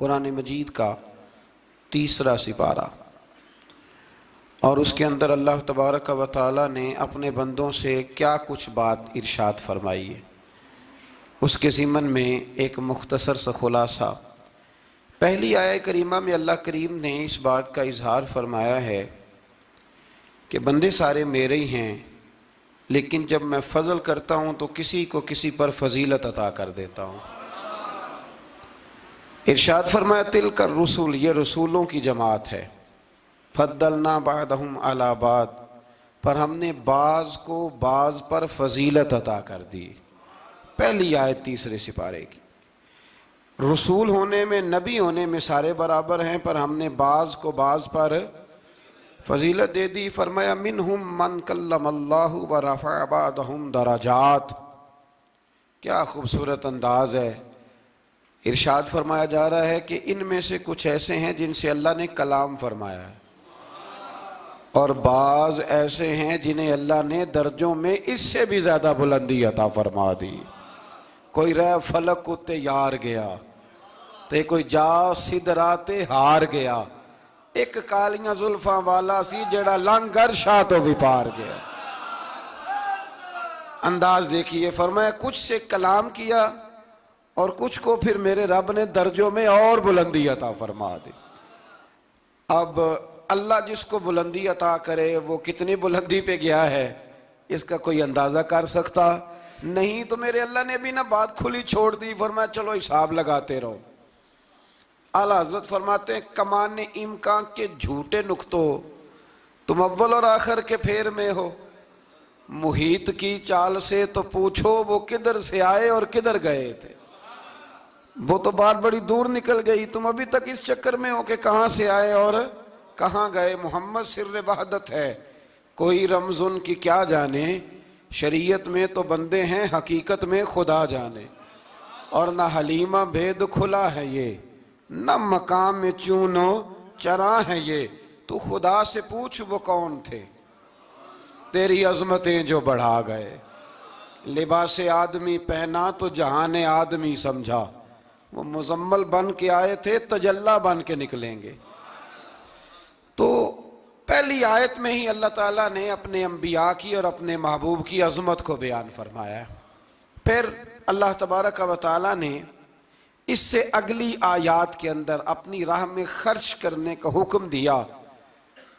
قرآن مجید کا 3 سپارہ، اور اس کے اندر اللہ تبارک و تعالی نے اپنے بندوں سے کیا کچھ بات ارشاد فرمائی ہے، اس کے ضمن میں ایک مختصر سا خلاصہ۔ پہلی آیہ کریمہ میں اللہ کریم نے اس بات کا اظہار فرمایا ہے کہ بندے سارے میرے ہی ہیں، لیکن جب میں فضل کرتا ہوں تو کسی کو کسی پر فضیلت عطا کر دیتا ہوں۔ ارشاد فرمایا تلک الرسل، یہ رسولوں کی جماعت ہے، فضلنا بعضهم علی بعض، پر ہم نے بعض کو بعض پر فضیلت عطا کر دی۔ پہلی آیت 3 سپارے کی، رسول ہونے میں، نبی ہونے میں سارے برابر ہیں، پر ہم نے بعض کو بعض پر فضیلت دے دی۔ فرمایا منہم من کلم اللہ ورفع بعضهم درجات۔ کیا خوبصورت انداز ہے۔ ارشاد فرمایا جا رہا ہے کہ ان میں سے کچھ ایسے ہیں جن سے اللہ نے کلام فرمایا ہے، اور بعض ایسے ہیں جنہیں اللہ نے درجوں میں اس سے بھی زیادہ بلندی عطا فرما دی۔ کوئی رہ فلک اتے یار گیا تے کوئی جا سدرات ہار گیا، ایک کالیاں زلفاں والا سی جڑا لنگر شاہ تو بھی پار گیا۔ انداز دیکھیے، فرمایا کچھ سے کلام کیا اور کچھ کو پھر میرے رب نے درجوں میں اور بلندی عطا فرما دی۔ اب اللہ جس کو بلندی عطا کرے وہ کتنی بلندی پہ گیا ہے اس کا کوئی اندازہ کر سکتا نہیں۔ تو میرے اللہ نے بھی نہ بات کھلی چھوڑ دی، فرمایا چلو حساب لگاتے رہو۔ اعلیٰ حضرت فرماتے ہیں کمان امکان کے جھوٹے نکتوں، تم اول اور آخر کے پھیر میں ہو، محیط کی چال سے تو پوچھو وہ کدھر سے آئے اور کدھر گئے تھے۔ وہ تو بات بڑی دور نکل گئی، تم ابھی تک اس چکر میں ہو کہ کہاں سے آئے اور کہاں گئے۔ محمد سر وحدت ہے، کوئی رمز ان کی کیا جانے، شریعت میں تو بندے ہیں حقیقت میں خدا جانے، اور نہ حلیمہ بید کھلا ہے یہ، نہ مقام میں چونو چرا ہے یہ، تو خدا سے پوچھ وہ کون تھے تیری عظمتیں جو بڑھا گئے۔ لباس آدمی پہنا تو جہان آدمی سمجھا، وہ مزمل بن کے آئے تھے تجلی بن کے نکلیں گے۔ تو پہلی آیت میں ہی اللہ تعالیٰ نے اپنے انبیاء کی اور اپنے محبوب کی عظمت کو بیان فرمایا۔ پھر اللہ تبارک و تعالیٰ نے اس سے اگلی آیات کے اندر اپنی راہ میں خرچ کرنے کا حکم دیا،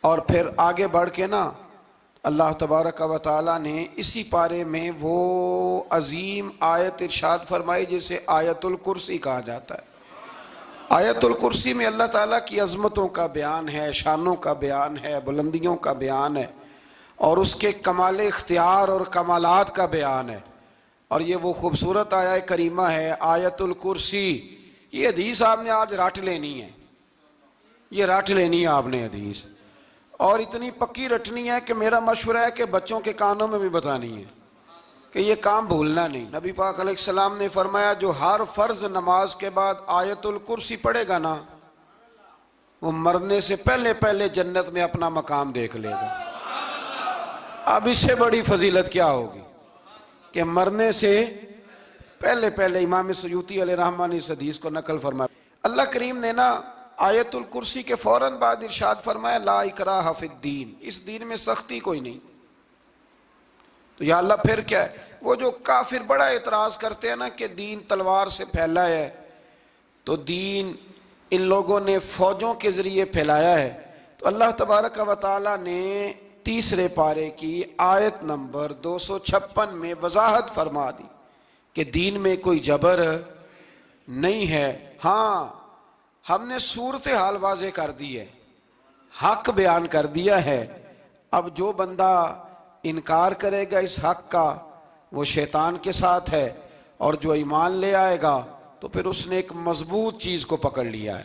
اور پھر آگے بڑھ کے نا اللہ تبارک و تعالیٰ نے اسی پارے میں وہ عظیم آیت ارشاد فرمائی جسے آیت الکرسی کہا جاتا ہے۔ آیت الکرسی میں اللہ تعالیٰ کی عظمتوں کا بیان ہے، شانوں کا بیان ہے، بلندیوں کا بیان ہے، اور اس کے کمال اختیار اور کمالات کا بیان ہے۔ اور یہ وہ خوبصورت آیت کریمہ ہے آیت الکرسی۔ یہ حدیث آپ نے آج رٹ لینی ہے، یہ رٹ لینی ہے آپ نے حدیث، اور اتنی پکی رٹنی ہے کہ میرا مشورہ ہے کہ بچوں کے کانوں میں بھی بتانی ہے کہ یہ کام بھولنا نہیں۔ نبی پاک علیہ السلام نے فرمایا جو ہر فرض نماز کے بعد آیت الکرسی پڑھے گا نا، وہ مرنے سے پہلے پہلے جنت میں اپنا مقام دیکھ لے گا۔ اب اس سے بڑی فضیلت کیا ہوگی کہ مرنے سے پہلے پہلے۔ امام سیوطی علیہ رحمہ نے اس حدیث کو نقل فرمایا۔ اللہ کریم نے نا آیت الکرسی کے فوراً بعد ارشاد فرمایا لا اکراہ فی الدین، اس دین میں سختی کوئی نہیں۔ تو یا اللہ پھر کیا ہے؟ وہ جو کافر بڑا اعتراض کرتے ہیں نا کہ دین تلوار سے پھیلا ہے، تو دین ان لوگوں نے فوجوں کے ذریعے پھیلایا ہے۔ تو اللہ تبارک و تعالیٰ نے 3 پارے کی آیت نمبر 256 میں وضاحت فرما دی کہ دین میں کوئی جبر نہیں ہے۔ ہاں ہم نے صورتحال واضح کر دی ہے، حق بیان کر دیا ہے۔ اب جو بندہ انکار کرے گا اس حق کا وہ شیطان کے ساتھ ہے، اور جو ایمان لے آئے گا تو پھر اس نے ایک مضبوط چیز کو پکڑ لیا ہے،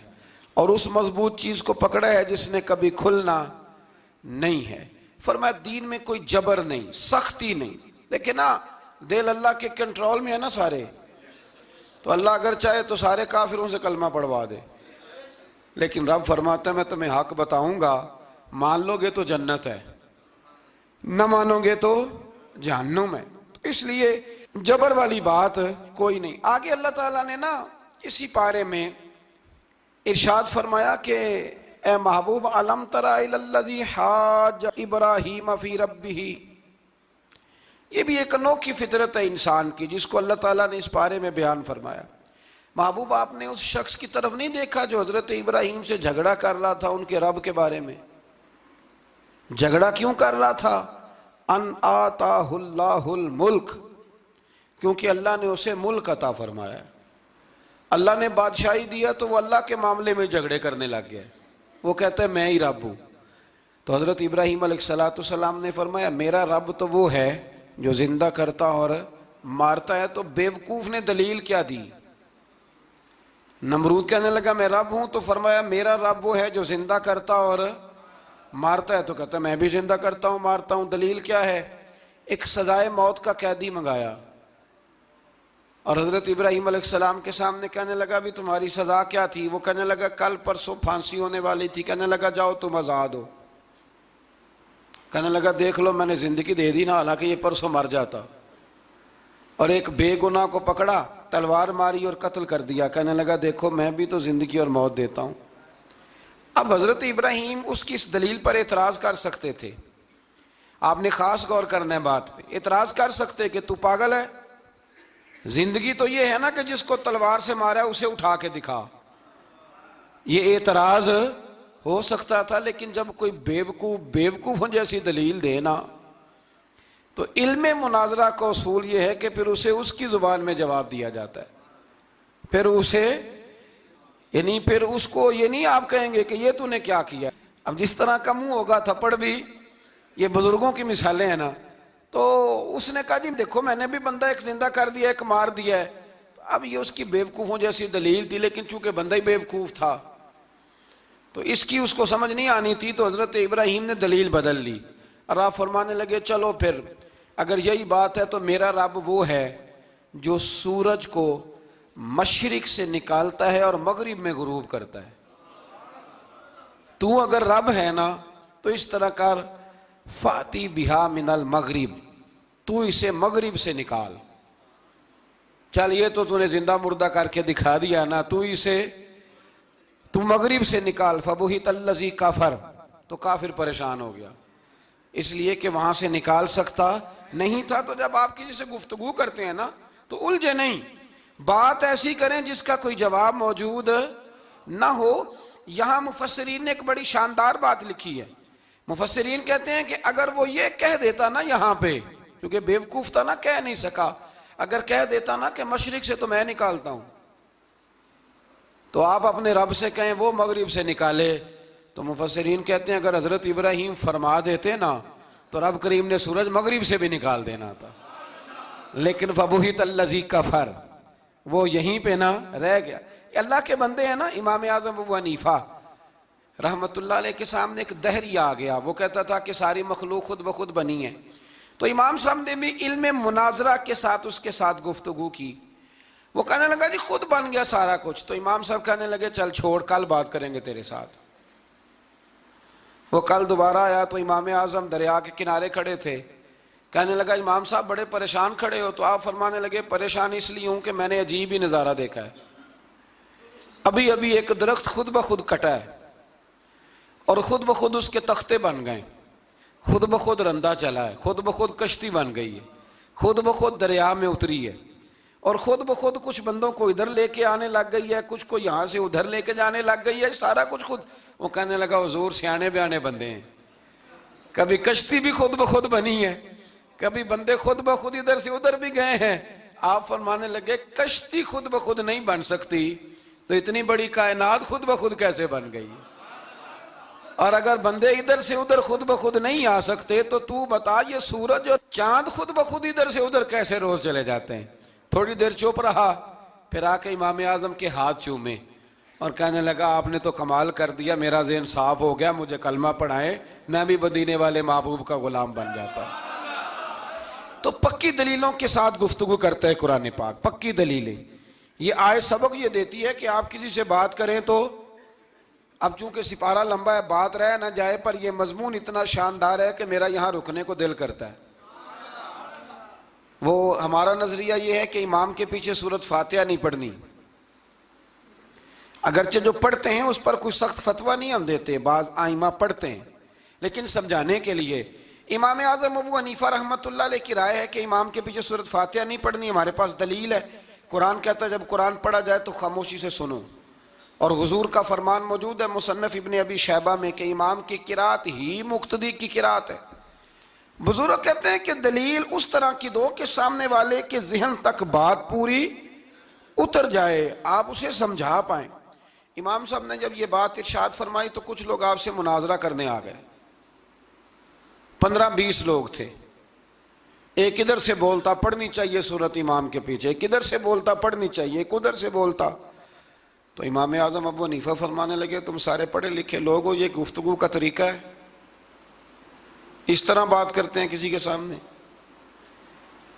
اور اس مضبوط چیز کو پکڑا ہے جس نے کبھی کھلنا نہیں ہے۔ فرمایا دین میں کوئی جبر نہیں، سختی نہیں، لیکن نا دل اللہ کے کنٹرول میں ہے نا سارے، تو اللہ اگر چاہے تو سارے کافروں سے کلمہ پڑھوا دے، لیکن رب فرماتا ہے میں تمہیں حق بتاؤں گا، مان لو گے تو جنت ہے، نہ مانو گے تو جہنم ہے۔ تو اس لیے جبر والی بات کوئی نہیں۔ آگے اللہ تعالیٰ نے نا اسی پارے میں ارشاد فرمایا کہ اے محبوب علم تری الی الذی حاج ابراہیم فی ربہ، یہ بھی ایک انوکھی فطرت ہے انسان کی جس کو اللہ تعالیٰ نے اس پارے میں بیان فرمایا۔ محبوب آپ نے اس شخص کی طرف نہیں دیکھا جو حضرت ابراہیم سے جھگڑا کر رہا تھا ان کے رب کے بارے میں؟ جھگڑا کیوں کر رہا تھا؟ ان آتاہ اللہ الملک، کیونکہ اللہ نے اسے ملک عطا فرمایا۔ اللہ نے بادشاہی دیا تو وہ اللہ کے معاملے میں جھگڑے کرنے لگ گیا، وہ کہتا ہے میں ہی رب ہوں۔ تو حضرت ابراہیم علیہ السلام نے فرمایا میرا رب تو وہ ہے جو زندہ کرتا اور مارتا ہے۔ تو بیوقوف نے دلیل کیا دی؟ نمرود کہنے لگا میں رب ہوں، تو فرمایا میرا رب وہ ہے جو زندہ کرتا اور مارتا ہے، تو کہتا ہے میں بھی زندہ کرتا ہوں مارتا ہوں۔ دلیل کیا ہے؟ ایک سزائے موت کا قیدی منگایا اور حضرت ابراہیم علیہ السلام کے سامنے کہنے لگا بھی تمہاری سزا کیا تھی؟ وہ کہنے لگا کل پرسوں پھانسی ہونے والی تھی۔ کہنے لگا جاؤ تم آزاد ہو۔ کہنے لگا دیکھ لو میں نے زندگی دے دی نا، حالانکہ یہ پرسوں مر جاتا۔ اور ایک بے گناہ کو پکڑا، تلوار ماری اور قتل کر دیا۔ کہنے لگا دیکھو میں بھی تو زندگی اور موت دیتا ہوں۔ اب حضرت ابراہیم اس کی اس دلیل پر اعتراض کر سکتے تھے، آپ نے خاص غور کرنا ہے بات پہ۔ اعتراض کر سکتے کہ تو پاگل ہے، زندگی تو یہ ہے نا کہ جس کو تلوار سے مارا ہے اسے اٹھا کے دکھا، یہ اعتراض ہو سکتا تھا۔ لیکن جب کوئی بیوقوفوں جیسی دلیل دے نا، تو علم مناظرہ کا اصول یہ ہے کہ پھر اسے اس کی زبان میں جواب دیا جاتا ہے، پھر اس کو یہ نہیں آپ کہیں گے کہ یہ تو نے کیا کیا۔ اب جس طرح کا منہ ہوگا تھپڑ بھی، یہ بزرگوں کی مثالیں ہیں نا، تو اس نے کہا جی دیکھو میں نے بھی بندہ ایک زندہ کر دیا ایک مار دیا ہے۔ اب یہ اس کی بیوقوفوں جیسی دلیل تھی، لیکن چونکہ بندہ ہی بیوقوف تھا تو اس کی اس کو سمجھ نہیں آنی تھی، تو حضرت ابراہیم نے دلیل بدل لی اور آپ فرمانے لگے چلو پھر اگر یہی بات ہے تو میرا رب وہ ہے جو سورج کو مشرق سے نکالتا ہے اور مغرب میں غروب کرتا ہے۔ تو اگر رب ہے نا تو اس طرح کر فاتی بہا من المغرب، تو اسے مغرب سے نکال۔ چل یہ تو نے زندہ مردہ کر کے دکھا دیا نا، تو مغرب سے نکال۔ فبہت الذی کفر، تو کافر پریشان ہو گیا اس لیے کہ وہاں سے نکال سکتا نہیں تھا۔ تو جب آپ کسی سے گفتگو کرتے ہیں نا تو الجھے نہیں، بات ایسی کریں جس کا کوئی جواب موجود نہ ہو۔ یہاں مفسرین نے ایک بڑی شاندار بات لکھی ہے۔ مفسرین کہتے ہیں کہ اگر وہ یہ کہہ دیتا نا یہاں پہ، کیونکہ بیوقوف تھا نا کہہ نہیں سکا، اگر کہہ دیتا نا کہ مشرق سے تو میں نکالتا ہوں، تو آپ اپنے رب سے کہیں وہ مغرب سے نکالے۔ تو مفسرین کہتے ہیں اگر حضرت ابراہیم فرما دیتے نا تو رب کریم نے سورج مغرب سے بھی نکال دینا تھا، لیکن فبہت الذی کفر، وہ یہیں پہ نہ رہ گیا۔ اللہ کے بندے ہیں نا، امام اعظم ابو حنیفہ رحمت اللہ علیہ کے سامنے ایک دہری آ گیا، وہ کہتا تھا کہ ساری مخلوق خود بخود بنی ہے۔ تو امام صاحب نے بھی علم مناظرہ کے ساتھ اس کے ساتھ گفتگو کی۔ وہ کہنے لگا جی خود بن گیا سارا کچھ۔ تو امام صاحب کہنے لگے چل چھوڑ، کل بات کریں گے تیرے ساتھ۔ وہ کل دوبارہ آیا تو امام اعظم دریا کے کنارے کھڑے تھے۔ کہنے لگا امام صاحب بڑے پریشان کھڑے ہو؟ تو آپ فرمانے لگے پریشان اس لیے ہوں کہ میں نے عجیب ہی نظارہ دیکھا ہے۔ ابھی ابھی ایک درخت خود بخود کٹا ہے اور خود بخود اس کے تختے بن گئے، خود بخود رندا چلا ہے، خود بخود کشتی بن گئی ہے، خود بخود دریا میں اتری ہے، اور خود بخود کچھ بندوں کو ادھر لے کے آنے لگ گئی ہے، کچھ کو یہاں سے ادھر لے کے جانے لگ گئی ہے، سارا کچھ خود۔ وہ کہنے لگا حضور سیانے بیانے بندے ہیں، کبھی کشتی بھی خود بخود بنی ہے، کبھی بندے خود بخود ادھر سے ادھر بھی گئے ہیں۔ آپ فرمانے لگے کشتی خود بخود نہیں بن سکتی تو اتنی بڑی کائنات خود بخود کیسے بن گئی؟ اور اگر بندے ادھر سے ادھر خود بخود نہیں آ سکتے تو بتا یہ سورج اور چاند خود بخود ادھر سے ادھر کیسے روز چلے جاتے ہیں؟ تھوڑی دیر چپ رہا، پھر آ کے امام اعظم کے ہاتھ چومے اور کہنے لگا آپ نے تو کمال کر دیا، میرا ذہن صاف ہو گیا، مجھے کلمہ پڑھائیں، میں بھی مدینے والے محبوب کا غلام بن جاتا۔ تو پکی دلیلوں کے ساتھ گفتگو کرتا ہے قرآن پاک، پکی دلیلیں۔ یہ آیت سبق یہ دیتی ہے کہ آپ کسی سے بات کریں تو، اب چونکہ سپارہ لمبا ہے بات رہ نہ جائے، پر یہ مضمون اتنا شاندار ہے کہ میرا یہاں رکنے کو دل کرتا ہے۔ وہ ہمارا نظریہ یہ ہے کہ امام کے پیچھے سورۃ فاتحہ نہیں پڑھنی۔ اگرچہ جو پڑھتے ہیں اس پر کوئی سخت فتویٰ نہیں ہم دیتے، بعض آئمہ پڑھتے ہیں، لیکن سمجھانے کے لیے۔ امام اعظم ابو حنیفہ رحمۃ اللہ علیہ کی رائے ہے کہ امام کے پیچھے سورۃ فاتحہ نہیں پڑھنی۔ ہمارے پاس دلیل ہے، قرآن کہتا ہے جب قرآن پڑھا جائے تو خاموشی سے سنو، اور حضور کا فرمان موجود ہے مصنف ابن ابی شیبہ میں کہ امام کی قرات ہی مقتدی کی قرات ہے۔ بزرگ کہتے ہیں کہ دلیل اس طرح کی دو کہ سامنے والے کے ذہن تک بات پوری اتر جائے، آپ اسے سمجھا پائیں۔ امام صاحب نے جب یہ بات ارشاد فرمائی تو کچھ لوگ آپ سے مناظرہ کرنے آ گئے، 15-20 لوگ تھے۔ ایک ادھر سے بولتا پڑھنی چاہیے صورت امام کے پیچھے، ایک ادھر سے بولتا پڑھنی چاہیے، ایک ادھر سے بولتا۔ تو امام اعظم ابو حنیفہ فرمانے لگے تم سارے پڑھے لکھے لوگ ہو، یہ گفتگو کا طریقہ ہے؟ اس طرح بات کرتے ہیں کسی کے سامنے؟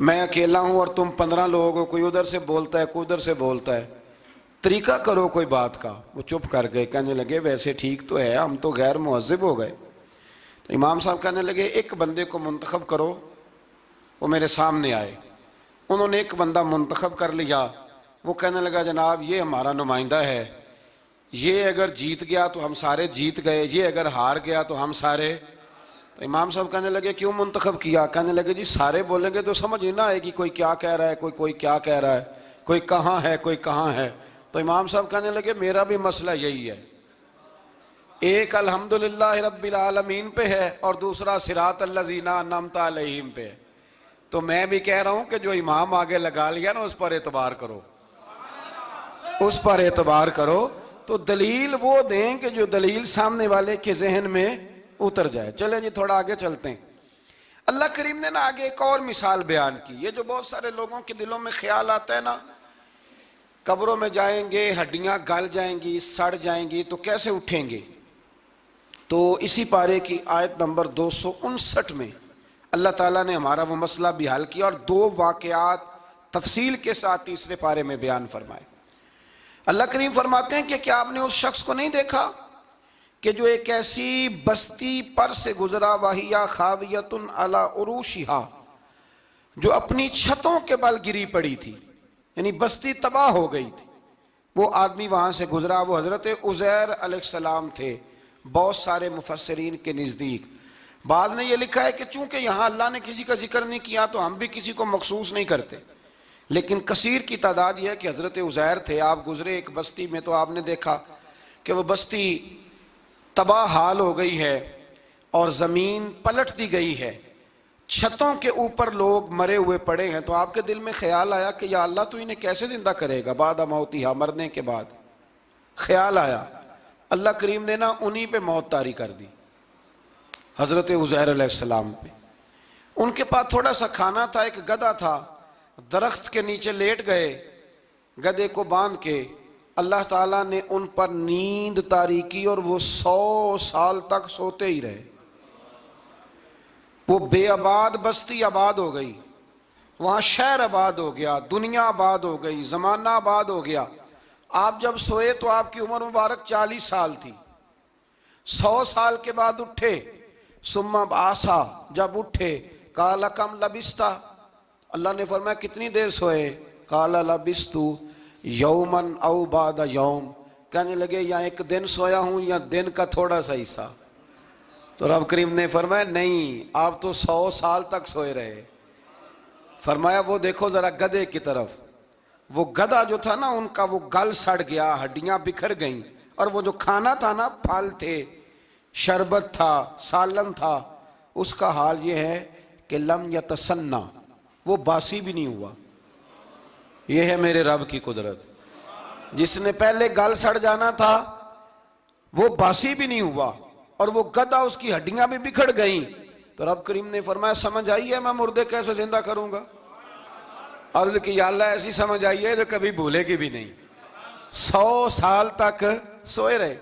میں اکیلا ہوں اور تم 15 لوگ ہو، کوئی ادھر سے بولتا ہے کوئی ادھر سے بولتا ہے، طریقہ کرو کوئی بات کا۔ وہ چپ کر گئے، کہنے لگے ویسے ٹھیک تو ہے، ہم تو غیر مہذب ہو گئے۔ تو امام صاحب کہنے لگے ایک بندے کو منتخب کرو، وہ میرے سامنے آئے۔ انہوں نے ایک بندہ منتخب کر لیا، وہ کہنے لگا جناب یہ ہمارا نمائندہ ہے، یہ اگر جیت گیا تو ہم سارے جیت گئے، یہ اگر ہار گیا تو ہم سارے۔ تو امام صاحب کہنے لگے کیوں منتخب کیا؟ کہنے لگے جی سارے بولیں گے تو سمجھ نہیں نہ آئے گی کوئی کیا کہہ رہا ہے، کوئی کیا کہہ رہا ہے، کوئی کہاں ہے کوئی کہاں ہے۔ تو امام صاحب کہنے لگے میرا بھی مسئلہ یہی ہے، ایک الحمدللہ رب العالمین پہ ہے اور دوسرا صراط الذین انعمت علیہم پہ ہے۔ تو میں بھی کہہ رہا ہوں کہ جو امام آگے لگا لیا نا اس پر اعتبار کرو، اس پر اعتبار کرو۔ تو دلیل وہ دیں کہ جو دلیل سامنے والے کے ذہن میں اتر جائے۔ چلیں جی تھوڑا آگے چلتے ہیں۔ اللہ کریم نے نا آگے ایک اور مثال بیان کی۔ یہ جو بہت سارے لوگوں کے دلوں میں خیال آتا ہے نا قبروں میں جائیں گے ہڈیاں گل جائیں گی سڑ جائیں گی تو کیسے اٹھیں گے، تو اسی پارے کی آیت نمبر 259 میں اللہ تعالیٰ نے ہمارا وہ مسئلہ بھی حل کیا اور 2 واقعات تفصیل کے ساتھ تیسرے پارے میں بیان فرمائے۔ اللہ کریم فرماتے ہیں کہ کیا آپ نے اس شخص کو نہیں دیکھا کہ جو ایک ایسی بستی پر سے گزرا وَهِيَ خَاوِيَةٌ عَلَىٰ عُرُوشِهَا، جو اپنی چھتوں کے بل گری پڑی تھی، یعنی بستی تباہ ہو گئی تھی۔ وہ آدمی وہاں سے گزرا، وہ حضرت عزیر علیہ السلام تھے۔ بہت سارے مفسرین کے نزدیک بعض نے یہ لکھا ہے کہ چونکہ یہاں اللہ نے کسی کا ذکر نہیں کیا تو ہم بھی کسی کو مخصوص نہیں کرتے، لیکن کثیر کی تعداد یہ ہے کہ حضرت عزیر تھے۔ آپ گزرے ایک بستی میں تو آپ نے دیکھا کہ وہ بستی تباہ حال ہو گئی ہے اور زمین پلٹ دی گئی ہے، چھتوں کے اوپر لوگ مرے ہوئے پڑے ہیں۔ تو آپ کے دل میں خیال آیا کہ یا اللہ تو انہیں کیسے زندہ کرے گا بعد موتہا، مرنے کے بعد۔ خیال آیا، اللہ کریم نے نا انہی پہ موت طاری کر دی، حضرت عزیر علیہ السلام پہ۔ ان کے پاس تھوڑا سا کھانا تھا، ایک گدھا تھا، درخت کے نیچے لیٹ گئے گدھے کو باندھ کے۔ اللہ تعالیٰ نے ان پر نیند طاری کی اور وہ 100 سال تک سوتے ہی رہے۔ وہ بے آباد بستی آباد ہو گئی، وہاں شہر آباد ہو گیا، دنیا آباد ہو گئی، زمانہ آباد ہو گیا۔ آپ جب سوئے تو آپ کی عمر مبارک 40 سال تھی، 100 سال کے بعد اٹھے، ثم بعثا، جب اٹھے قال کم لبثت، اللہ نے فرمایا کتنی دیر سوئے؟ قال لبثت یوما او بعد یوم، کہنے لگے یا ایک دن سویا ہوں یا دن کا تھوڑا سا حصہ۔ تو رب کریم نے فرمایا نہیں، آپ تو 100 سال تک سوئے رہے۔ فرمایا وہ دیکھو ذرا گدھے کی طرف، وہ گدھا جو تھا نا ان کا وہ گل سڑ گیا، ہڈیاں بکھر گئیں، اور وہ جو کھانا تھا نا پھل تھے، شربت تھا، سالن تھا، اس کا حال یہ ہے کہ لم یتسنہ، وہ باسی بھی نہیں ہوا۔ یہ ہے میرے رب کی قدرت، جس نے پہلے گل سڑ جانا تھا وہ باسی بھی نہیں ہوا، اور وہ گدھا اس کی ہڈیاں بھی بکھر گئیں۔ تو رب کریم نے فرمایا سمجھ آئی ہے میں مردے کیسے زندہ کروں گا؟ عرض کی یا اللہ ایسی سمجھ آئی ہے جو کبھی بھولے گی بھی نہیں۔ 100 سال تک سوئے رہے۔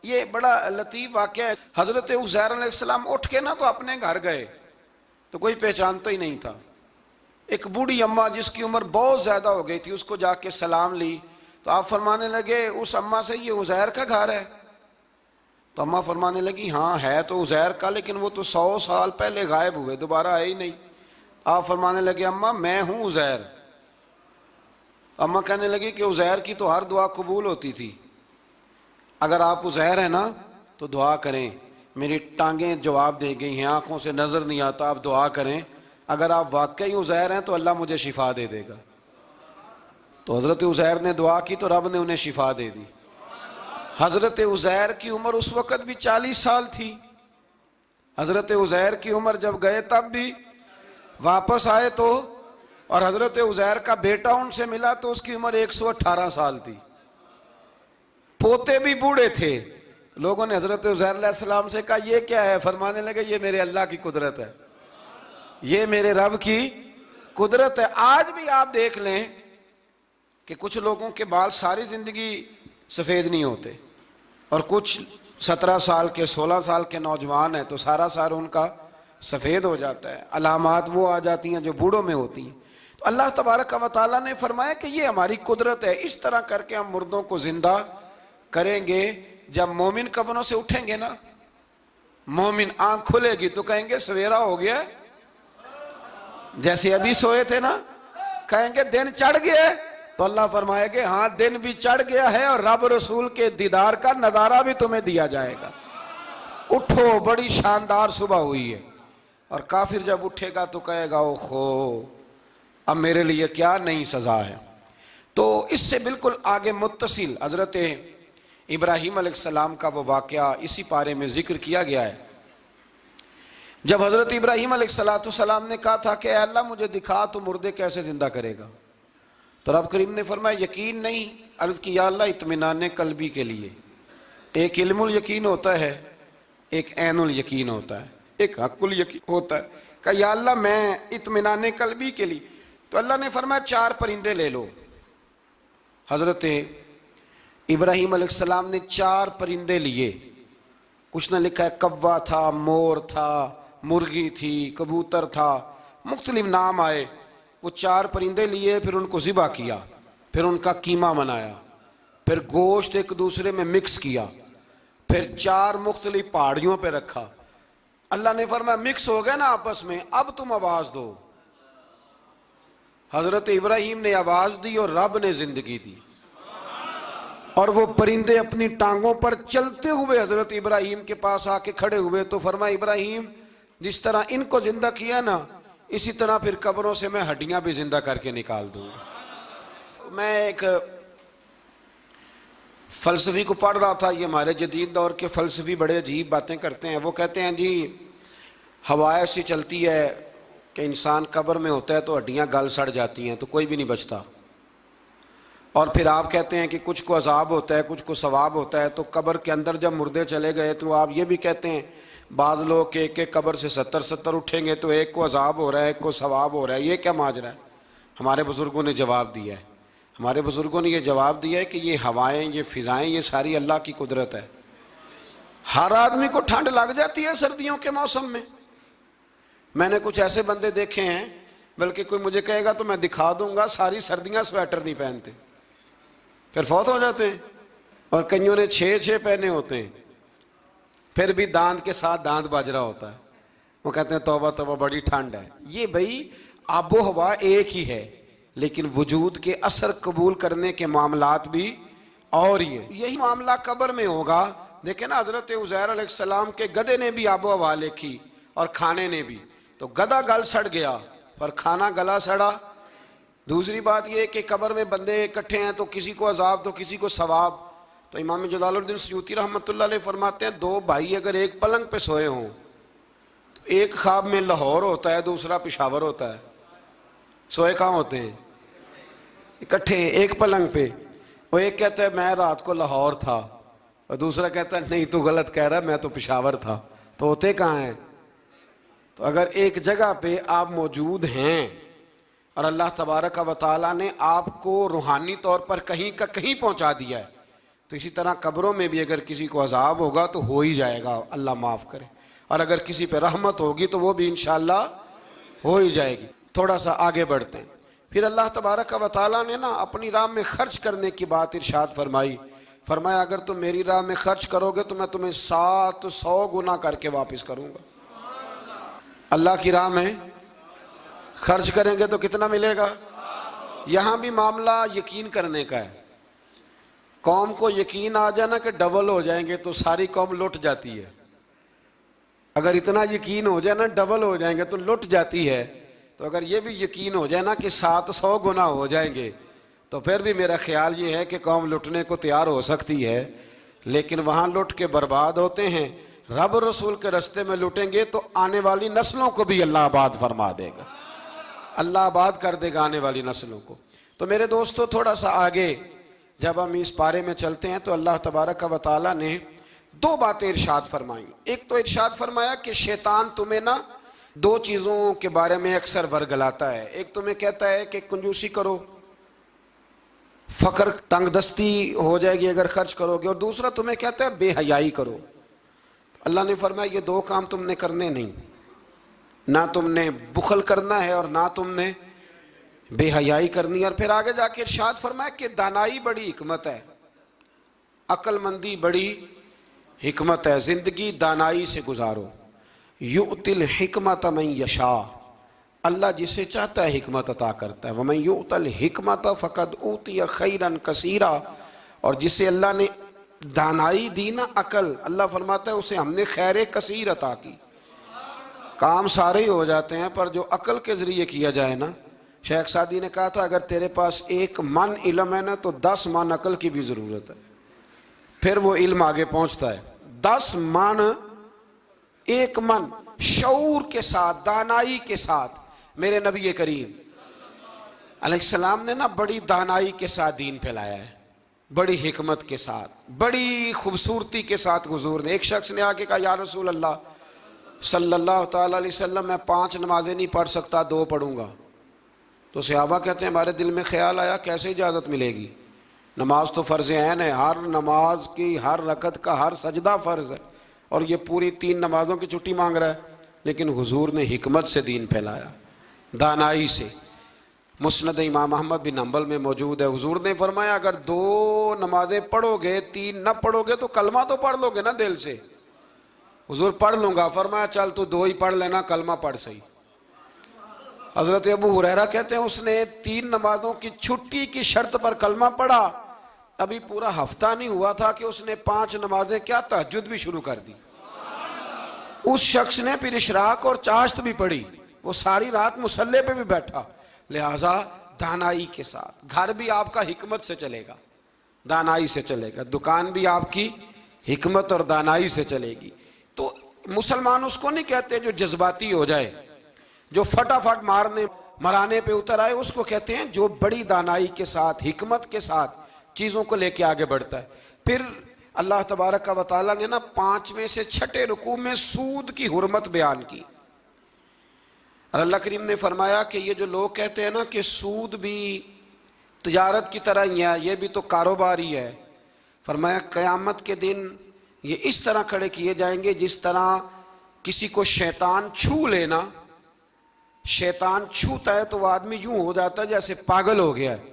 یہ بڑا لطیف واقعہ ہے۔ حضرت عزیر علیہ السلام اٹھ کے نا تو اپنے گھر گئے تو کوئی پہچانتا ہی نہیں تھا۔ ایک بوڑھی اماں جس کی عمر بہت زیادہ ہو گئی تھی اس کو جا کے سلام لی تو آپ فرمانے لگے اس اماں سے یہ عزیر کا گھر ہے؟ تو اماں فرمانے لگی ہاں ہے تو عزیر کا، لیکن وہ تو 100 سال پہلے غائب ہوئے، دوبارہ آئے ہی نہیں۔ آپ فرمانے لگے اماں میں ہوں عزیر۔ اماں کہنے لگی کہ عزیر کی تو ہر دعا قبول ہوتی تھی، اگر آپ عزیر ہیں نا تو دعا کریں، میری ٹانگیں جواب دے گئی ہیں، آنکھوں سے نظر نہیں آتا، آپ دعا کریں، اگر آپ واقعی عزیر ہیں تو اللہ مجھے شفا دے دے گا۔ تو حضرت عزیر نے دعا کی تو رب نے انہیں شفا دے دی۔ حضرت عزیر کی عمر اس وقت بھی 40 سال تھی۔ حضرت عزیر کی عمر جب گئے تب بھی، واپس آئے تو، اور حضرت عزیر کا بیٹا ان سے ملا تو اس کی عمر 118 سال تھی، پوتے بھی بوڑھے تھے۔ لوگوں نے حضرت عزیر علیہ السلام سے کہا یہ کیا ہے؟ فرمانے لگے یہ میرے اللہ کی قدرت ہے، یہ میرے رب کی قدرت ہے۔ آج بھی آپ دیکھ لیں کہ کچھ لوگوں کے بال ساری زندگی سفید نہیں ہوتے، اور کچھ 17 سال کے 16 سال کے نوجوان ہیں تو سارا سال ان کا سفید ہو جاتا ہے، علامات وہ آ جاتی ہیں جو بوڑھوں میں ہوتی ہیں۔ تو اللہ تبارک و تعالیٰ نے فرمایا کہ یہ ہماری قدرت ہے، اس طرح کر کے ہم مردوں کو زندہ کریں گے۔ جب مومن قبروں سے اٹھیں گے نا، مومن آنکھ کھلے گی تو کہیں گے سویرا ہو گیا، جیسے ابھی سوئے تھے نا، کہیں گے دن چڑھ گیا، تو اللہ فرمائے گے ہاں دن بھی چڑھ گیا ہے اور رب رسول کے دیدار کا نظارہ بھی تمہیں دیا جائے گا، اٹھو بڑی شاندار صبح ہوئی ہے۔ اور کافر جب اٹھے گا تو کہے گا اوہو اب میرے لیے کیا نئی سزا ہے۔ تو اس سے بالکل آگے متصل حضرت ابراہیم علیہ السلام کا وہ واقعہ اسی پارے میں ذکر کیا گیا ہے۔ جب حضرت ابراہیم علیہ السلام نے کہا تھا کہ اے اللہ مجھے دکھا تو مردے کیسے زندہ کرے گا، تو رب کریم نے فرمایا یقین نہیں، عرض کی یا اللہ اطمینان قلبی کے لیے۔ ایک علم الیقین ہوتا ہے، ایک عین الیقین ہوتا ہے، ایک حق الیقین ہوتا ہے۔ کہ یا اللہ میں اطمینان قلبی کے لیے، تو اللہ نے فرمایا 4 پرندے لے لو۔ حضرت ابراہیم علیہ السلام نے 4 پرندے لیے، کچھ نے لکھا ہے کوا تھا، مور تھا، مرغی تھی، کبوتر تھا، مختلف نام آئے۔ وہ 4 پرندے لیے، پھر ان کو ذبح کیا، پھر ان کا قیمہ بنایا، پھر گوشت ایک دوسرے میں مکس کیا، پھر 4 مختلف پہاڑیوں پہ رکھا۔ اللہ نے فرمایا مکس ہو گئے نا آپس میں، اب تم آواز دو۔ حضرت ابراہیم نے آواز دی اور رب نے زندگی دی، اور وہ پرندے اپنی ٹانگوں پر چلتے ہوئے حضرت ابراہیم کے پاس آ کے کھڑے ہوئے۔ تو فرمایا ابراہیم جس طرح ان کو زندہ کیا نا، اسی طرح پھر قبروں سے میں ہڈیاں بھی زندہ کر کے نکال دوں گا۔ میں ایک فلسفی کو پڑھ رہا تھا، یہ ہمارے جدید دور کے فلسفی بڑے عجیب باتیں کرتے ہیں۔ وہ کہتے ہیں جی ہوا ایسی چلتی ہے کہ انسان قبر میں ہوتا ہے تو ہڈیاں گل سڑ جاتی ہیں تو کوئی بھی نہیں بچتا، اور پھر آپ کہتے ہیں کہ کچھ کو عذاب ہوتا ہے کچھ کو ثواب ہوتا ہے۔ تو قبر کے اندر جب مردے چلے گئے تو آپ یہ بھی کہتے ہیں بعض لوگ کہ ایک قبر سے 70 اٹھیں گے تو ایک کو عذاب ہو رہا ہے ایک کو ثواب ہو رہا ہے، یہ کیا ماجرا ہے؟ ہمارے بزرگوں نے جواب دیا ہے، ہمارے بزرگوں نے یہ جواب دیا ہے کہ یہ ہوائیں، یہ فضائیں، یہ ساری اللہ کی قدرت ہے۔ ہر آدمی کو ٹھنڈ لگ جاتی ہے سردیوں کے موسم میں۔ میں نے کچھ ایسے بندے دیکھے ہیں، بلکہ کوئی مجھے کہے گا تو میں دکھا دوں گا، ساری سردیاں سویٹر نہیں پہنتے، پھر فوت ہو جاتے ہیں۔ اور کئیوں نے 6 پہنے ہوتے ہیں، پھر بھی دانت کے ساتھ دانت بج رہا ہوتا ہے، وہ کہتے ہیں توبہ توبہ بڑی ٹھنڈ ہے۔ یہ بھائی آب و ہوا ایک ہی ہے، لیکن وجود کے اثر قبول کرنے کے معاملات بھی اور ہی ہیں۔ یہی معاملہ قبر میں ہوگا۔ دیکھیں نا حضرت عزیر علیہ السلام کے گدھے نے بھی آب و ہوا لکھی اور کھانے نے بھی، تو گدھا گل سڑ گیا پر کھانا گلا سڑا۔ دوسری بات یہ کہ قبر میں بندے اکٹھے ہیں تو کسی کو عذاب تو کسی کو ثواب۔ تو امام جلال الدین سیوطی رحمۃ اللہ علیہ فرماتے ہیں 2 بھائی اگر ایک پلنگ پہ سوئے ہوں تو ایک خواب میں لاہور ہوتا ہے دوسرا پشاور ہوتا ہے، سوئے کہاں ہوتے ہیں؟ اکٹھے ایک پلنگ پہ۔ وہ ایک کہتا ہے میں رات کو لاہور تھا، اور دوسرا کہتا ہے نہیں تو غلط کہہ رہا ہے میں تو پشاور تھا، تو ہوتے کہاں ہیں؟ تو اگر ایک جگہ پہ آپ موجود ہیں اور اللہ تبارک و تعالیٰ نے آپ کو روحانی طور پر کہیں کا کہیں پہنچا دیا ہے، تو اسی طرح قبروں میں بھی اگر کسی کو عذاب ہوگا تو ہو ہی جائے گا، اللہ معاف کرے، اور اگر کسی پہ رحمت ہوگی تو وہ بھی انشاءاللہ ہو ہی جائے گی۔ تھوڑا سا آگے بڑھتے ہیں۔ پھر اللہ تبارک و تعالیٰ نے نا اپنی راہ میں خرچ کرنے کی بات ارشاد فرمائی۔ فرمایا اگر تم میری راہ میں خرچ کرو گے تو میں تمہیں 700 گنا کر کے واپس کروں گا۔ اللہ کی راہ میں خرچ کریں گے تو کتنا ملے گا؟ یہاں بھی معاملہ یقین کرنے کا ہے۔ قوم کو یقین آ جانا کہ ڈبل ہو جائیں گے تو ساری قوم لٹ جاتی ہے. اگر اتنا یقین ہو جائے نا ڈبل ہو جائیں گے تو لٹ جاتی ہے. تو اگر یہ بھی یقین ہو جائے نا کہ 700 گنا ہو جائیں گے تو پھر بھی میرا خیال یہ ہے کہ قوم لٹنے کو تیار ہو سکتی ہے. لیکن وہاں لٹ کے برباد ہوتے ہیں. رب رسول کے رستے میں لٹیں گے تو آنے والی نسلوں کو بھی اللہ آباد فرما دے گا, اللہ آباد کر دے گا آنے والی نسلوں کو. تو میرے دوستو تھوڑا سا آگے جب ہم اس پارے میں چلتے ہیں تو اللہ تبارک و تعالیٰ نے 2 باتیں ارشاد فرمائیں. ایک تو ارشاد فرمایا کہ شیطان تمہیں نا 2 چیزوں کے بارے میں اکثر ورگلاتا ہے. ایک تمہیں کہتا ہے کہ کنجوسی کرو, فقر تنگ دستی ہو جائے گی اگر خرچ کرو گے, اور دوسرا تمہیں کہتا ہے بے حیائی کرو. اللہ نے فرمایا یہ 2 کام تم نے کرنے نہیں, نہ تم نے بخل کرنا ہے اور نہ تم نے بے حیائی کرنی ہے. اور پھر آگے جا کے ارشاد فرمایا کہ دانائی بڑی حکمت ہے, عقل مندی بڑی حکمت ہے, زندگی دانائی سے گزارو. یؤتی الحکمت من یشاء, اللہ جسے چاہتا ہے حکمت عطا کرتا ہے. ومن یؤت الحکمت فقد اوتی خیرا کثیرا, اور جسے اللہ نے دانائی دی نا عقل, اللہ فرماتا ہے اسے ہم نے خیر کثیر عطا کی. کام سارے ہی ہو جاتے ہیں پر جو عقل کے ذریعے کیا جائے نا, شیخ سعدی نے کہا تھا اگر تیرے پاس 1 من علم ہے نا تو 10 من عقل کی بھی ضرورت ہے, پھر وہ علم آگے پہنچتا ہے. 10 من 1 من شعور کے ساتھ, دانائی کے ساتھ. میرے نبی کریم علیہ السلام نے نا بڑی دانائی کے ساتھ دین پھیلایا ہے, بڑی حکمت کے ساتھ, بڑی خوبصورتی کے ساتھ. حضور نے, ایک شخص نے آگے کہا یا رسول اللہ صلی اللہ تعالیٰ علیہ وسلم میں 5 نمازیں نہیں پڑھ سکتا, 2 پڑھوں گا. تو صحابہ کہتے ہیں ہمارے دل میں خیال آیا کیسے اجازت ملے گی, نماز تو فرض عین ہے, ہر نماز کی ہر رکعت کا ہر سجدہ فرض ہے, اور یہ پوری 3 نمازوں کی چھٹی مانگ رہا ہے. لیکن حضور نے حکمت سے دین پھیلایا, دانائی سے. مسند امام احمد بن حنبل میں موجود ہے, حضور نے فرمایا اگر 2 نمازیں پڑھو گے 3 نہ پڑھو گے تو کلمہ تو پڑھ لو گے نا دل سے. حضور پڑھ لوں گا, فرمایا چل تو 2 ہی پڑھ لینا, کلمہ پڑھ صحیح. حضرت ابو ہریرہ کہتے ہیں اس نے 3 نمازوں کی چھٹی کی شرط پر کلمہ پڑھا, ابھی پورا ہفتہ نہیں ہوا تھا کہ اس نے 5 نمازیں کیا تہجد بھی شروع کر دی. اس شخص نے پھر اشراق اور چاشت بھی پڑھی, وہ ساری رات مصلی پہ بھی بیٹھا. لہٰذا دانائی کے ساتھ. گھر بھی آپ کا حکمت سے چلے گا, دانائی سے چلے گا, دکان بھی آپ کی حکمت اور دانائی سے چلے گی. تو مسلمان اس کو نہیں کہتے جو جذباتی ہو جائے, جو فٹافٹ مرانے پہ اتر آئے, اس کو کہتے ہیں جو بڑی دانائی کے ساتھ حکمت کے ساتھ چیزوں کو لے کے آگے بڑھتا ہے. پھر اللہ تبارک و تعالیٰ نے نا 5ویں سے 6ٹھے رکوع میں سود کی حرمت بیان کی, اور اللہ کریم نے فرمایا کہ یہ جو لوگ کہتے ہیں نا کہ سود بھی تجارت کی طرح ہی ہے, یہ بھی تو کاروبار ہی ہے, فرمایا قیامت کے دن یہ اس طرح کھڑے کیے جائیں گے جس طرح کسی کو شیطان چھو لینا. شیطان چھوتا ہے تو وہ آدمی یوں ہو جاتا ہے جیسے پاگل ہو گیا ہے.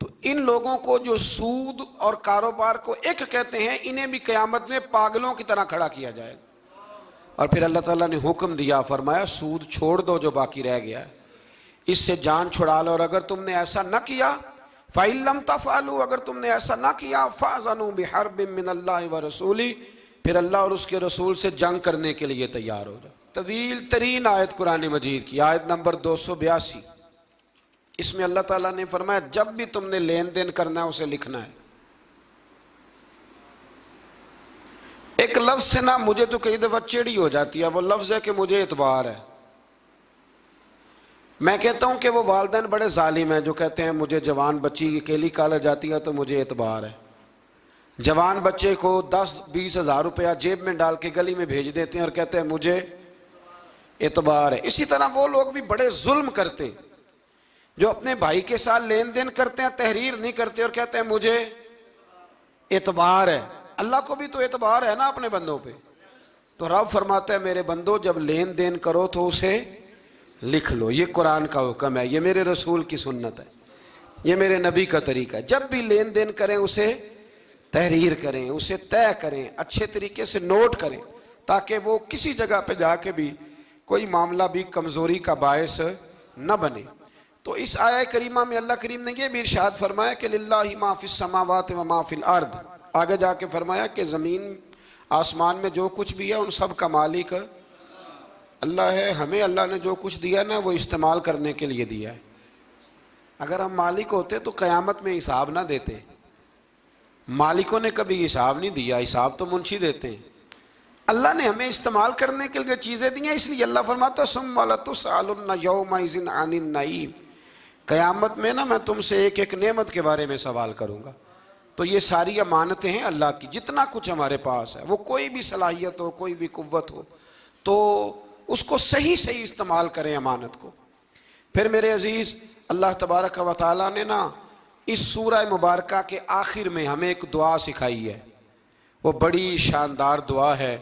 تو ان لوگوں کو جو سود اور کاروبار کو ایک کہتے ہیں, انہیں بھی قیامت میں پاگلوں کی طرح کھڑا کیا جائے گا. اور پھر اللہ تعالیٰ نے حکم دیا, فرمایا سود چھوڑ دو جو باقی رہ گیا ہے, اس سے جان چھڑا لو. اور اگر تم نے ایسا نہ کیا فَإِن لَمْ تَفْعَلُوا, اگر تم نے ایسا نہ کیا فَأْذَنُوا بِحَرْبٍ مِّنَ اللَّهِ وَرَسُولِهِ, پھر اللہ اور اس کے رسول سے جنگ کرنے کے لیے تیار ہو جاؤ. طویل ترین آیت قرآن مجید کی, آیت نمبر 282. اس میں اللہ تعالیٰ نے فرمایا جب بھی تم نے لین دین کرنا ہے اسے لکھنا ہے. ایک لفظ سے نا مجھے تو کئی دفعہ چڑی ہو جاتی ہے, وہ لفظ ہے کہ مجھے اعتبار ہے. میں کہتا ہوں کہ وہ والدین بڑے ظالم ہیں جو کہتے ہیں مجھے جوان بچی اکیلی کالج جاتی ہے تو مجھے اعتبار ہے. جوان بچے کو 10-20 ہزار روپیہ جیب میں ڈال کے گلی میں بھیج دیتے ہیں اور کہتے ہیں مجھے اعتبار ہے. اسی طرح وہ لوگ بھی بڑے ظلم کرتے جو اپنے بھائی کے ساتھ لین دین کرتے ہیں, تحریر نہیں کرتے اور کہتے ہیں مجھے اعتبار ہے. اللہ کو بھی تو اعتبار ہے نا اپنے بندوں پہ. تو رب فرماتا ہے میرے بندو جب لین دین کرو تو اسے لکھ لو. یہ قرآن کا حکم ہے, یہ میرے رسول کی سنت ہے, یہ میرے نبی کا طریقہ ہے. جب بھی لین دین کریں اسے تحریر کریں, اسے طے کریں, اچھے طریقے سے نوٹ کریں, تاکہ وہ کسی جگہ پہ جا کے بھی کوئی معاملہ بھی کمزوری کا باعث نہ بنے. تو اس آیہ کریمہ میں اللہ کریم نے یہ بھی ارشاد فرمایا کہ للہ ما فی السماوات و ما فی الارض، آگے جا کے فرمایا کہ زمین آسمان میں جو کچھ بھی ہے ان سب کا مالک اللہ ہے. ہمیں اللہ نے جو کچھ دیا نا وہ استعمال کرنے کے لیے دیا ہے. اگر ہم مالک ہوتے تو قیامت میں حساب نہ دیتے. مالکوں نے کبھی حساب نہیں دیا، حساب تو منشی دیتے ہیں. اللہ نے ہمیں استعمال کرنے کے لیے چیزیں دی ہیں، اس لیے اللہ فرماتا ہے ثم لتسألن یومئذ عن النعیم، قیامت میں نا میں تم سے ایک ایک نعمت کے بارے میں سوال کروں گا. تو یہ ساری امانتیں ہیں اللہ کی، جتنا کچھ ہمارے پاس ہے، وہ کوئی بھی صلاحیت ہو، کوئی بھی قوت ہو، تو اس کو صحیح صحیح استعمال کریں امانت کو. پھر میرے عزیز، اللہ تبارک و تعالیٰ نے نا اس سورہ مبارکہ کے آخر میں ہمیں ایک دعا سکھائی ہے. وہ بڑی شاندار دعا ہے،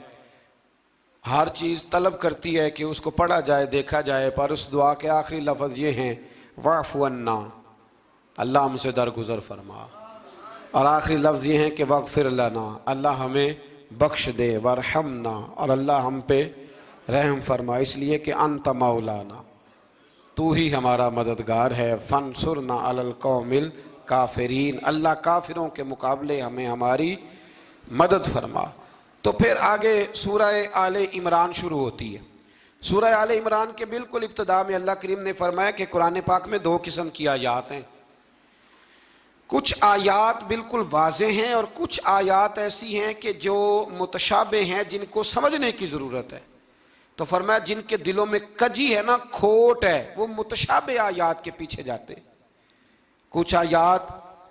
ہر چیز طلب کرتی ہے کہ اس کو پڑھا جائے، دیکھا جائے، پر اس دعا کے آخری لفظ یہ ہیں واعف عنا، اللہ ہم سے درگزر فرما. اور آخری لفظ یہ ہیں کہ واغفر لنا، اللہ ہمیں بخش دے، وارحمنا، اور اللہ ہم پہ رحم فرما، اس لیے کہ انت مولانا، تو ہی ہمارا مددگار ہے. فانصرنا علی القوم الکافرین، اللہ کافروں کے مقابلے ہمیں ہماری مدد فرما. تو پھر آگے سورہ آل عمران شروع ہوتی ہے. سورہ آل عمران کے بالکل ابتدا میں اللہ کریم نے فرمایا کہ قرآن پاک میں دو قسم کی آیات ہیں. کچھ آیات بالکل واضح ہیں اور کچھ آیات ایسی ہیں کہ جو متشابہ ہیں، جن کو سمجھنے کی ضرورت ہے. تو فرمایا جن کے دلوں میں کجی ہے نا، کھوٹ ہے، وہ متشابہ آیات کے پیچھے جاتے. کچھ آیات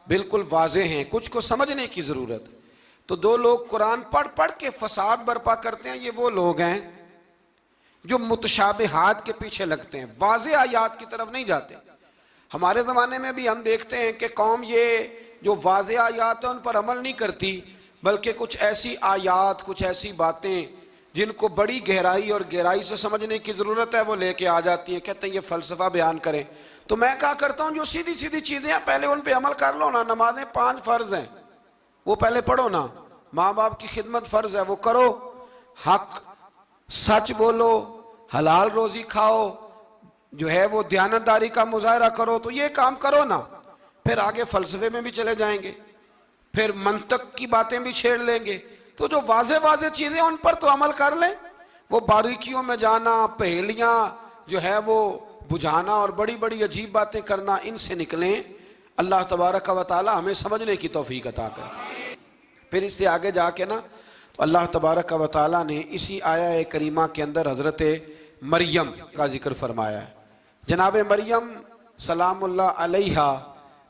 بالکل واضح ہیں، کچھ کو سمجھنے کی ضرورت. تو دو لوگ قرآن پڑھ پڑھ کے فساد برپا کرتے ہیں، یہ وہ لوگ ہیں جو متشابہات کے پیچھے لگتے ہیں، واضح آیات کی طرف نہیں جاتے. ہمارے زمانے میں بھی ہم دیکھتے ہیں کہ قوم یہ جو واضح آیات ہیں ان پر عمل نہیں کرتی، بلکہ کچھ ایسی آیات، کچھ ایسی باتیں جن کو بڑی گہرائی اور گہرائی سے سمجھنے کی ضرورت ہے وہ لے کے آ جاتی ہیں، کہتے ہیں یہ فلسفہ بیان کریں. تو میں کہا کرتا ہوں جو سیدھی سیدھی چیزیں ہیں پہلے ان پہ عمل کر لو نا. نمازیں 5 فرض ہیں، وہ پہلے پڑھو نا. ماں باپ کی خدمت فرض ہے، وہ کرو. حق سچ بولو، حلال روزی کھاؤ، جو ہے وہ دیانتداری کا مظاہرہ کرو. تو یہ کام کرو نا. پھر آگے فلسفے میں بھی چلے جائیں گے، پھر منطق کی باتیں بھی چھیڑ لیں گے. تو جو واضح واضح چیزیں ان پر تو عمل کر لیں. وہ باریکیوں میں جانا، پہیلیاں جو ہے وہ بجھانا اور بڑی بڑی عجیب باتیں کرنا، ان سے نکلیں. اللہ تبارک و تعالی ہمیں سمجھنے کی توفیق عطا کرے. پھر اس سے آگے جا کے نا تو اللہ تبارک و تعالی نے اسی آیہ کریمہ کے اندر حضرت مریم کا ذکر فرمایا ہے. جناب مریم سلام اللہ علیہا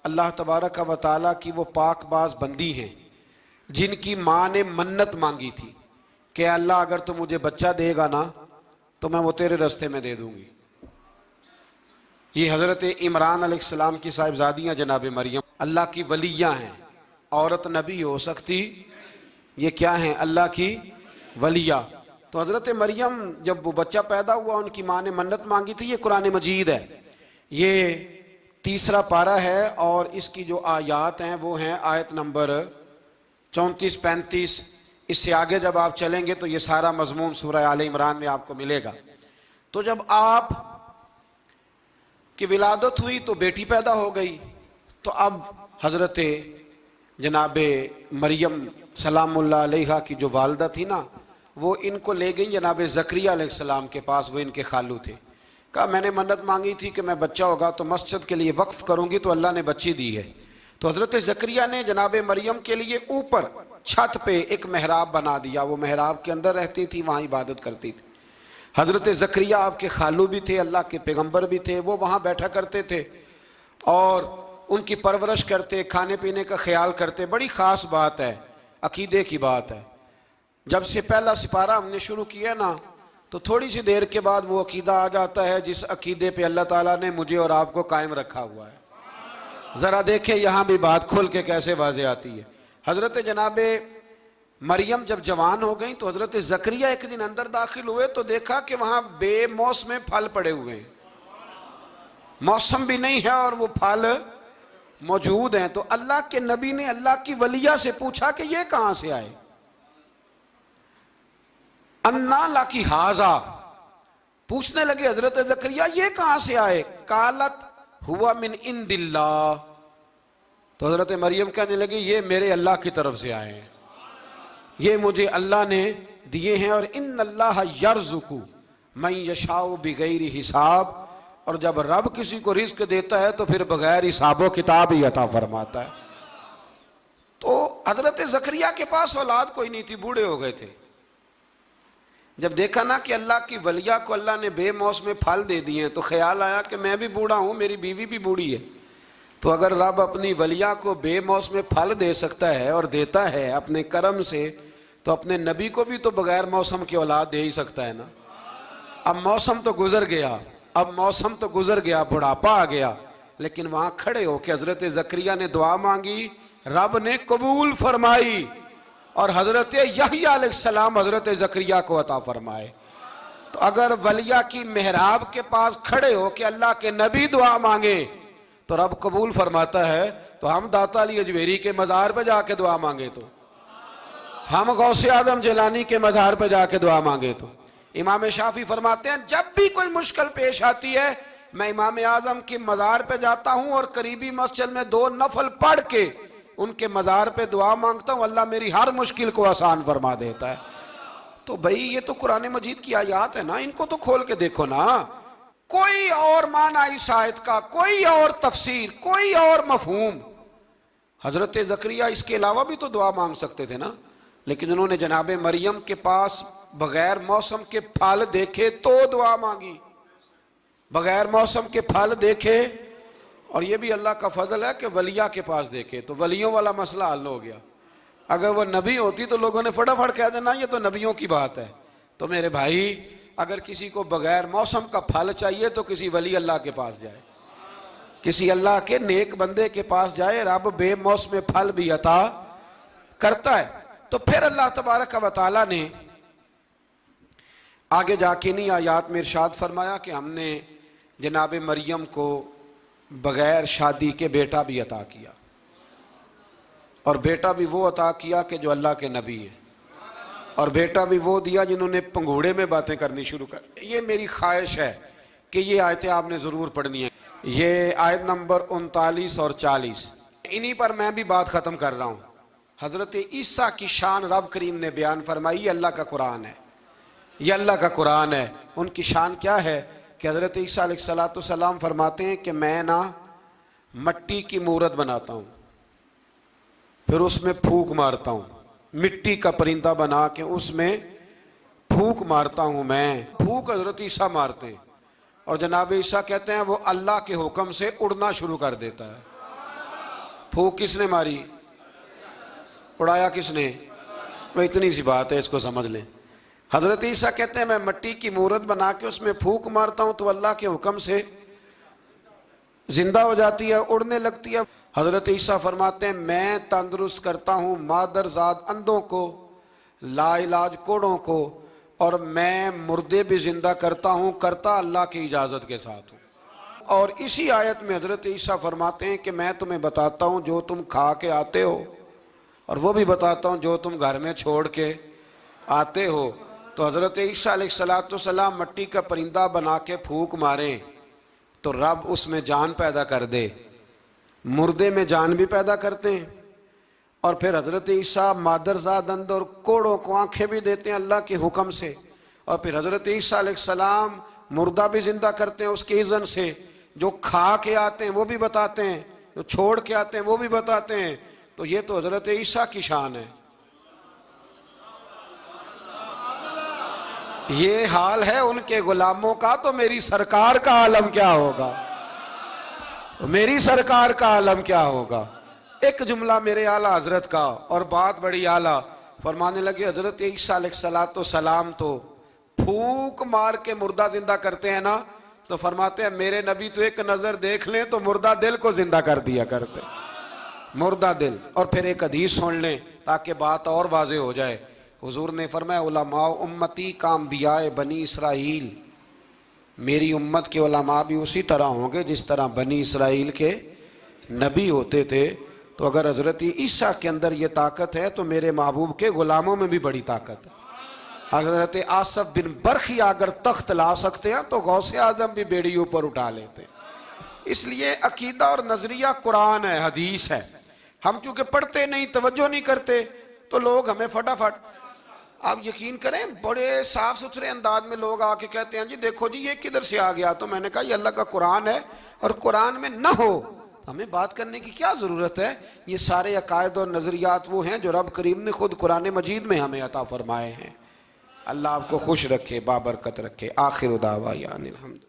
اللہ تبارک و تعالی کی وہ پاک باز بندی ہیں جن کی ماں نے منت مانگی تھی کہ اللہ اگر تو مجھے بچہ دے گا نا تو میں وہ تیرے رستے میں دے دوں گی. یہ حضرت عمران علیہ السلام کی صاحبزادیاں جناب مریم اللہ کی ولیاں ہیں. عورت نبی ہو سکتی، یہ کیا ہیں؟ اللہ کی ولیہ. تو حضرت مریم جب وہ بچہ پیدا ہوا ان کی ماں نے منت مانگی تھی. یہ قرآن مجید ہے، یہ 3 پارہ ہے اور اس کی جو آیات ہیں وہ ہیں آیت نمبر 34-35. اس سے آگے جب آپ چلیں گے تو یہ سارا مضمون سورہ آل عمران میں آپ کو ملے گا. تو جب آپ کی ولادت ہوئی تو بیٹی پیدا ہو گئی. تو اب حضرت جناب مریم سلام اللہ علیہا کی جو والدہ تھی نا وہ ان کو لے گئی جناب زکریا علیہ السلام کے پاس. وہ ان کے خالو تھے. کہا میں نے منت مانگی تھی کہ میں بچہ ہوگا تو مسجد کے لیے وقف کروں گی، تو اللہ نے بچی دی ہے. تو حضرت زکریا نے جناب مریم کے لیے اوپر چھت پہ ایک محراب بنا دیا. وہ محراب کے اندر رہتی تھی، وہاں عبادت کرتی تھی. حضرت زکریا آپ کے خالو بھی تھے، اللہ کے پیغمبر بھی تھے. وہ وہاں بیٹھا کرتے تھے اور ان کی پرورش کرتے، کھانے پینے کا خیال کرتے. بڑی خاص بات ہے، عقیدے کی بات ہے. جب سے پہلا سپارہ ہم نے شروع کیا نا تو تھوڑی سی دیر کے بعد وہ عقیدہ آ جاتا ہے جس عقیدے پہ اللہ تعالیٰ نے مجھے اور آپ کو قائم رکھا ہوا ہے. ذرا دیکھیں یہاں بھی بات کھل کے کیسے واضح آتی ہے. حضرت جناب مریم جب جوان ہو گئیں تو حضرت زکریا ایک دن اندر داخل ہوئے تو دیکھا کہ وہاں بے موسم پھل پڑے ہوئے ہیں. موسم بھی نہیں ہے اور وہ پھل موجود ہیں. تو اللہ کے نبی نے اللہ کی ولیہ سے پوچھا کہ یہ کہاں سے آئے؟ انا لکی ھذا، پوچھنے لگے حضرت زکریا یہ کہاں سے آئے؟ قالت ہوا من عند اللہ، تو حضرت مریم کہنے لگی یہ میرے اللہ کی طرف سے آئے ہیں، یہ مجھے اللہ نے دیے ہیں، اور ان اللہ یرزق من یشاء بغیر حساب، اور جب رب کسی کو رزق دیتا ہے تو پھر بغیر حساب و کتاب ہی عطا فرماتا ہے۔ تو حضرت زکریا کے پاس اولاد کوئی نہیں تھی، بوڑھے ہو گئے تھے۔ جب دیکھا نا کہ اللہ کی ولیہ کو اللہ نے بے موسم پھل دے دیے ہیں، تو خیال آیا کہ میں بھی بوڑھا ہوں، میری بیوی بھی بوڑھی ہے، تو اگر رب اپنی ولیہ کو بے موسم پھل دے سکتا ہے اور دیتا ہے اپنے کرم سے، تو اپنے نبی کو بھی تو بغیر موسم کی اولاد دے ہی سکتا ہے نا۔ اب موسم تو گزر گیا، بڑھاپا آ گیا، لیکن وہاں کھڑے ہو کے حضرت زکریا نے دعا مانگی، رب نے قبول فرمائی، اور حضرت یحییٰ علیہ السلام حضرت زکریا کو عطا فرمائے۔ تو اگر ولیہ کی محراب کے پاس کھڑے ہو کہ اللہ کے نبی دعا مانگے تو رب قبول فرماتا ہے، تو ہم داتا علی اجویری کے مزار پہ جا کے دعا مانگے تو، ہم غوث اعظم جیلانی کے مزار پہ جا کے دعا مانگے تو۔ امام شافعی فرماتے ہیں جب بھی کوئی مشکل پیش آتی ہے میں امام اعظم کے مزار پہ جاتا ہوں اور قریبی مسجد میں 2 نفل پڑھ کے ان کے مزار پہ دعا مانگتا ہوں، اللہ میری ہر مشکل کو آسان فرما دیتا ہے۔ تو بھئی یہ تو قرآن مجید کی آیات ہے نا، ان کو تو کھول کے دیکھو نا، کوئی اور معنی اس آیت کا، کوئی اور تفسیر، کوئی اور مفہوم۔ حضرت زکریا اس کے علاوہ بھی تو دعا مانگ سکتے تھے نا، لیکن انہوں نے جناب مریم کے پاس بغیر موسم کے پھل دیکھے تو دعا مانگی، بغیر موسم کے پھل دیکھے، اور یہ بھی اللہ کا فضل ہے کہ ولیہ کے پاس دیکھے تو ولیوں والا مسئلہ حل ہو گیا۔ اگر وہ نبی ہوتی تو لوگوں نے فٹافٹ کہہ دینا یہ تو نبیوں کی بات ہے۔ تو میرے بھائی اگر کسی کو بغیر موسم کا پھل چاہیے تو کسی ولی اللہ کے پاس جائے، کسی اللہ کے نیک بندے کے پاس جائے، رب بے موسم پھل بھی عطا کرتا ہے۔ تو پھر اللہ تبارک و تعالیٰ نے آگے جا کے نہیں آیات میں ارشاد فرمایا کہ ہم نے جناب مریم کو بغیر شادی کے بیٹا بھی عطا کیا، اور بیٹا بھی وہ عطا کیا کہ جو اللہ کے نبی ہیں، اور بیٹا بھی وہ دیا جنہوں نے پنگوڑے میں باتیں کرنی شروع کر۔ یہ میری خواہش ہے کہ یہ آیتیں آپ نے ضرور پڑھنی ہیں، یہ آیت نمبر 39 اور 40، انہی پر میں بھی بات ختم کر رہا ہوں۔ حضرت عیسیٰ کی شان رب کریم نے بیان فرمائی، یہ اللہ کا قرآن ہے، یہ اللہ کا قرآن ہے۔ ان کی شان کیا ہے کہ حضرت عیسیٰ علیہ السلام فرماتے ہیں کہ میں نا مٹی کی مورت بناتا ہوں، پھر اس میں پھونک مارتا ہوں، مٹی کا پرندہ بنا کے اس میں پھونک مارتا ہوں، میں پھونک حضرت عیسیٰ مارتے ہیں، اور جناب عیسیٰ کہتے ہیں وہ اللہ کے حکم سے اڑنا شروع کر دیتا ہے۔ پھونک کس نے ماری؟ اڑایا کس نے؟ وہ اتنی سی بات ہے، اس کو سمجھ لیں۔ حضرت عیسیٰ کہتے ہیں میں مٹی کی مورت بنا کے اس میں پھونک مارتا ہوں تو اللہ کے حکم سے زندہ ہو جاتی ہے، اڑنے لگتی ہے۔ حضرت عیسیٰ فرماتے ہیں میں تندرست کرتا ہوں مادرزاد اندھوں کو، لا علاج کوڑوں کو، اور میں مردے بھی زندہ کرتا ہوں، کرتا اللہ کی اجازت کے ساتھ ہوں۔ اور اسی آیت میں حضرت عیسیٰ فرماتے ہیں کہ میں تمہیں بتاتا ہوں جو تم کھا کے آتے ہو، اور وہ بھی بتاتا ہوں جو تم گھر میں چھوڑ کے آتے ہو۔ تو حضرت عیسیٰ علیہ السلام مٹی کا پرندہ بنا کے پھونک ماریں تو رب اس میں جان پیدا کر دے، مردے میں جان بھی پیدا کرتے ہیں، اور پھر حضرت عیسیٰ مادرزاد اندھ اور کوڑوں کو آنکھیں بھی دیتے ہیں اللہ کے حکم سے، اور پھر حضرت عیسیٰ علیہ السلام مردہ بھی زندہ کرتے ہیں اس کے اذن سے، جو کھا کے آتے ہیں وہ بھی بتاتے ہیں، جو چھوڑ کے آتے ہیں وہ بھی بتاتے ہیں۔ تو یہ تو حضرت عیسیٰ کی شان ہے۔ یہ حال ہے ان کے غلاموں کا، تو میری سرکار کا عالم کیا ہوگا، میری سرکار کا عالم کیا ہوگا۔ ایک جملہ میرے اعلیٰ حضرت کا، اور بات بڑی اعلیٰ، فرمانے لگے حضرت عیسیٰ علیہ السلام تو پھونک مار کے مردہ زندہ کرتے ہیں نا، تو فرماتے ہیں میرے نبی تو ایک نظر دیکھ لیں تو مردہ دل کو زندہ کر دیا کرتے، مردہ دل۔ اور پھر ایک حدیث سن لیں تاکہ بات اور واضح ہو جائے۔ حضور نے فرمایا علماء امتی کا انبیاء بنی اسرائیل، میری امت کے علماء بھی اسی طرح ہوں گے جس طرح بنی اسرائیل کے نبی ہوتے تھے۔ تو اگر حضرت عیسیٰ کے اندر یہ طاقت ہے تو میرے محبوب کے غلاموں میں بھی بڑی طاقت ہے۔ حضرت آصف بن برخی اگر تخت لا سکتے ہیں تو غوث اعظم بھی بیڑی اوپر اٹھا لیتے ہیں۔ اس لیے عقیدہ اور نظریہ قرآن ہے، حدیث ہے. ہم چونکہ پڑھتے نہیں، توجہ نہیں کرتے، تو لوگ ہمیں فٹافٹ، آپ یقین کریں بڑے صاف ستھرے انداز میں لوگ آ کے کہتے ہیں جی دیکھو جی یہ کدھر سے آ گیا. تو میں نے کہا یہ اللہ کا قرآن ہے، اور قرآن میں نہ ہو ہمیں بات کرنے کی کیا ضرورت ہے. یہ سارے عقائد اور نظریات وہ ہیں جو رب کریم نے خود قرآن مجید میں ہمیں عطا فرمائے ہیں. اللہ آپ کو خوش رکھے، بابرکت رکھے. آخر دعوانا الحمد.